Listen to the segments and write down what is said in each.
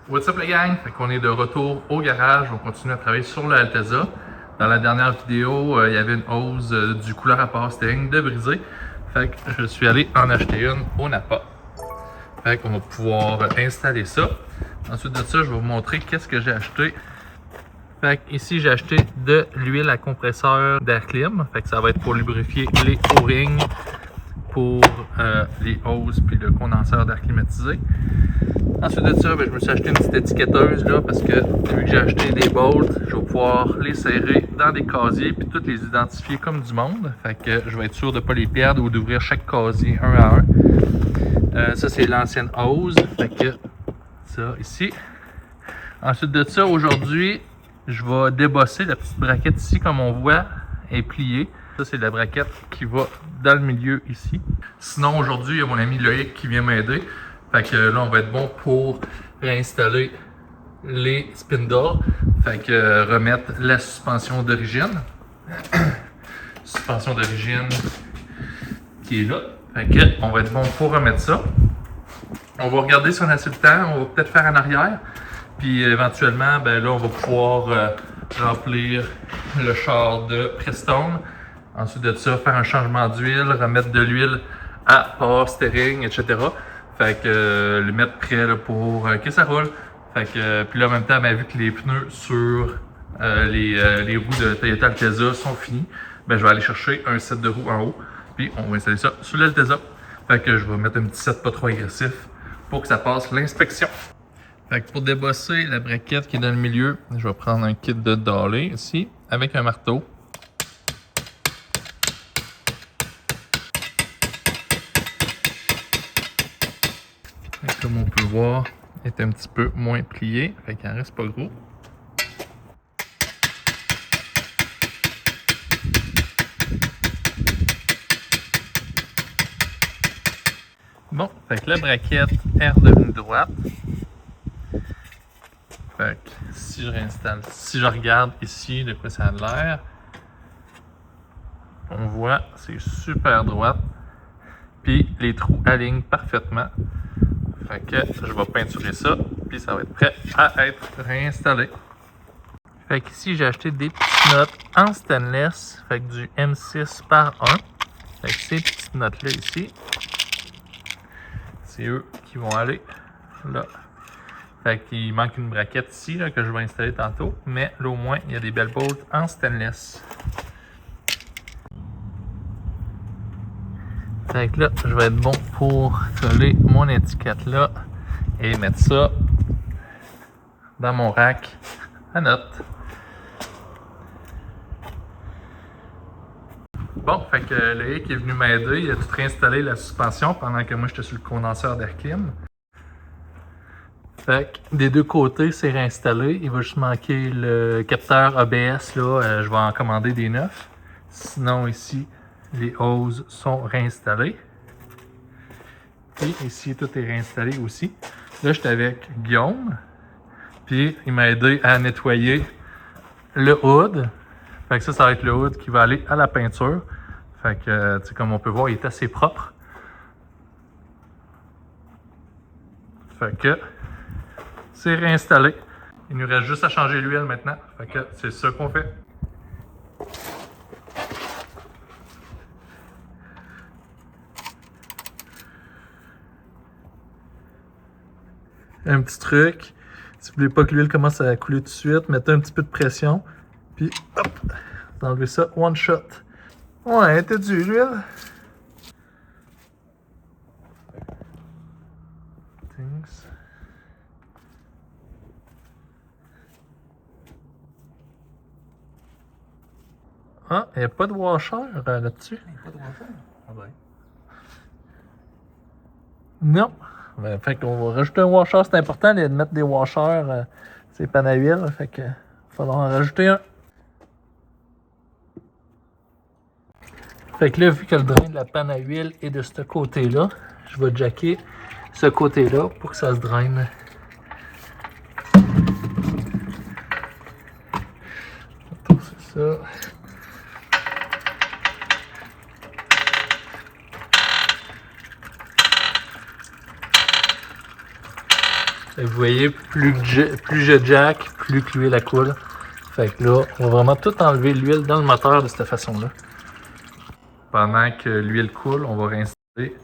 What's up les gang? Fait qu'on est de retour au garage, on continue à travailler sur le Altezza. Dans la dernière vidéo, il y avait une hose du couleur à power steering de brisée. Fait que je suis allé en acheter une au Napa. Fait qu'on va pouvoir installer ça. Ensuite de ça, je vais vous montrer qu'est-ce que j'ai acheté. Fait que ici, j'ai acheté de l'huile à compresseur d'air clim. Fait que ça va être pour lubrifier les O-rings, pour les hoses puis le condenseur d'air climatisé. Ensuite de ça, je me suis acheté une petite étiquetteuse là, parce que vu que j'ai acheté des bolts, je vais pouvoir les serrer dans des casiers puis toutes les identifier comme du monde. Fait que je vais être sûr de ne pas les perdre ou d'ouvrir chaque casier un à un. Ça, c'est l'ancienne hose. Fait que ça ici. Ensuite de ça, aujourd'hui, je vais débosser la petite braquette ici, comme on voit, est pliée. Ça, c'est la braquette qui va dans le milieu ici. Sinon, aujourd'hui, il y a mon ami Loïc qui vient m'aider. Fait que là, on va être bon pour réinstaller les spindles. Fait que remettre la suspension d'origine. Suspension d'origine qui est là. Fait que on va être bon pour remettre ça. On va regarder si on a assez le temps. On va peut-être faire en arrière. Puis éventuellement, ben là, on va pouvoir remplir le char de Prestone. Ensuite de ça, faire un changement d'huile, remettre de l'huile à power steering, etc. Fait que le mettre prêt là, pour que ça roule. Fait que puis là en même temps, ben, vu que les pneus sur les roues de Toyota Altezza sont finis, ben je vais aller chercher un set de roues en haut. Puis on va installer ça sur l'Altezza. Fait que je vais mettre un petit set pas trop agressif pour que ça passe l'inspection. Fait que pour débosser la braquette qui est dans le milieu, je vais prendre un kit de dolly ici avec un marteau. Comme on peut voir, est un petit peu moins plié, fait qu'il en reste pas gros. Bon, fait que la braquette est redevenue droite. Fait que si je réinstalle, si je regarde ici de quoi ça a l'air, on voit c'est super droite. Puis les trous alignent parfaitement. Fait que je vais peinturer ça, puis ça va être prêt à être réinstallé. Fait qu'ici, j'ai acheté des petites notes en stainless, fait que du M6 par 1. Fait que ces petites notes-là ici, c'est eux qui vont aller là. Fait qu'il manque une braquette ici là, que je vais installer tantôt, mais là au moins, il y a des belles bolts en stainless. Fait que là, je vais être bon pour coller mon étiquette là et mettre ça dans mon rack à notes. Bon, fait que Loïc est venu m'aider, il a tout réinstallé la suspension pendant que moi j'étais sur le condenseur d'air clim. Fait que des deux côtés c'est réinstallé, il va juste manquer le capteur ABS là, je vais en commander des neufs. Sinon ici, les hoses sont réinstallées. Et ici, tout est réinstallé aussi. Là, j'étais avec Guillaume. Puis, il m'a aidé à nettoyer le hood. Fait que ça va être le hood qui va aller à la peinture. Fait que, tu sais, comme on peut voir, il est assez propre. Fait que, c'est réinstallé. Il nous reste juste à changer l'huile maintenant. Fait que, c'est ça qu'on fait. Un petit truc, si vous voulez pas que l'huile commence à couler tout de suite, mettez un petit peu de pression, puis hop, vous enlevez ça one shot. Ouais, t'as du l'huile. Thanks. Ah, il n'y a pas de washer là-dessus. Il n'y a pas de washer? Ah ben. Non. Ben, fait qu'on va rajouter un washer, c'est important de mettre des washers, c'est panne à huile, fait que il va falloir en rajouter un. Fait que là, vu que le drain de la panne à huile est de ce côté-là, je vais jacker ce côté-là pour que ça se draine. C'est ça. Fait que vous voyez, plus je jack, plus que l'huile coule. Fait que là, on va vraiment tout enlever l'huile dans le moteur de cette façon-là. Pendant que l'huile coule, on va réinstaller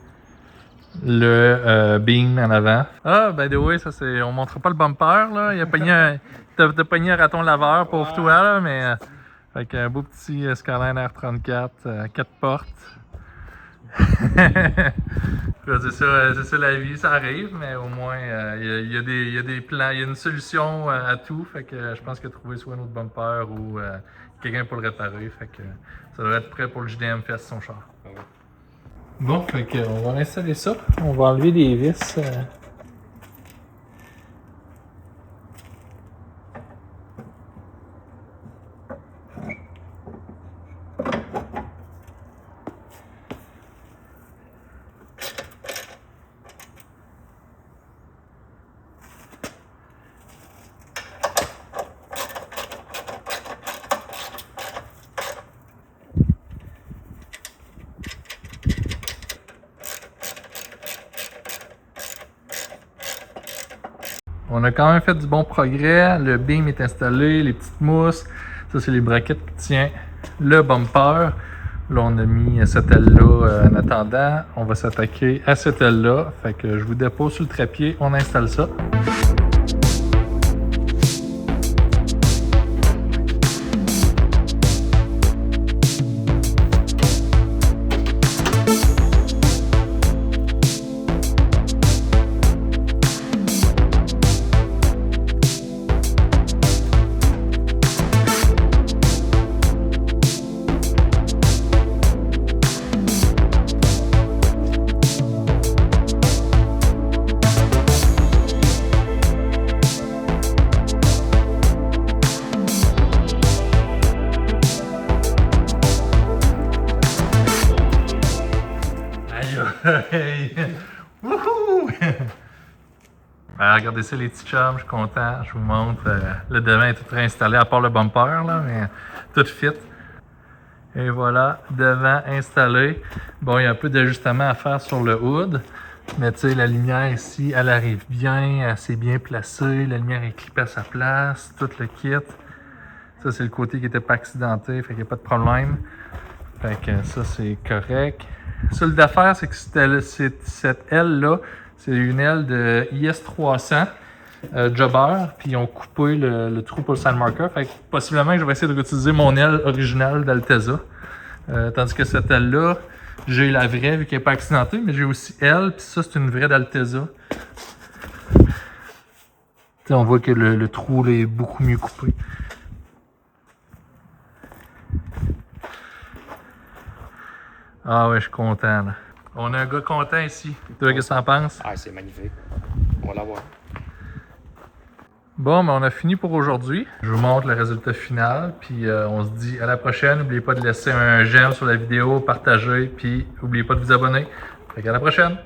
le beam en avant. Ah, by the way, ça c'est. On montre pas le bumper, là. Il a pogné t'as pogné un raton laveur, pauvre toi, là, mais. Fait qu'un beau petit Skyline R34, 4 portes. C'est ça la vie, ça arrive, mais au moins il y a des plans, il y a une solution à tout. Fait que je pense que trouver soit un autre bumper ou quelqu'un pour le réparer. Fait que ça devrait être prêt pour le JDM Fest son char. Bon, fait que on va installer ça. On va enlever les vis. On a quand même fait du bon progrès. Le beam est installé, les petites mousses. Ça, c'est les braquettes qui tiennent le bumper. Là, on a mis cette aile-là en attendant. On va s'attaquer à cette aile-là. Fait que je vous dépose sur le trépied. On installe ça. Hey! Wouhou! Regardez ça les petits chums, je suis content, je vous montre. Le devant est tout réinstallé à part le bumper, là, mais tout fit. Et voilà, devant installé. Bon, il y a un peu d'ajustement à faire sur le hood, mais tu sais, la lumière ici, elle arrive bien, elle s'est bien placée, la lumière est clippée à sa place, tout le kit. Ça, c'est le côté qui n'était pas accidenté, fait qu'il n'y a pas de problème. Fait que ça, c'est correct. Seule d'affaire, c'est que cette aile-là, c'est une aile de IS300 Jobber, puis ils ont coupé le trou pour le side marker. Fait que possiblement, je vais essayer de réutiliser mon aile originale d'Alteza. Tandis que cette aile-là, j'ai la vraie vu qu'elle n'est pas accidentée, mais j'ai aussi elle, puis ça, c'est une vraie d'Alteza. On voit que le trou là, est beaucoup mieux coupé. Ah ouais, je suis content là. On a un gars content ici. Toi, qu'est-ce que t'en penses? Ah, c'est magnifique. On va l'avoir. Bon, mais on a fini pour aujourd'hui. Je vous montre le résultat final, puis on se dit à la prochaine. N'oubliez pas de laisser un j'aime sur la vidéo, partager, puis n'oubliez pas de vous abonner. Fait qu'à la prochaine!